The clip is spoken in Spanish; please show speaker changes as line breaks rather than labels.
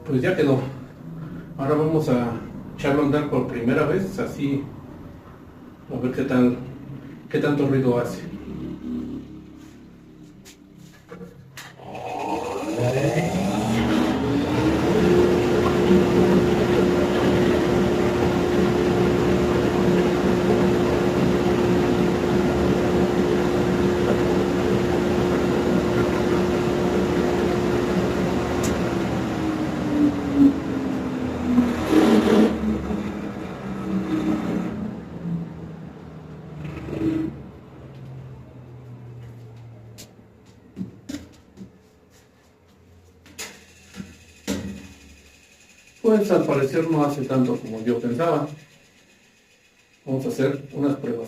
Pues ya quedó. Ahora vamos a echarlo a andar por primera vez, así, a ver qué tanto ruido hace. Pues al parecer no hace tanto como yo pensaba. Vamos a hacer unas pruebas.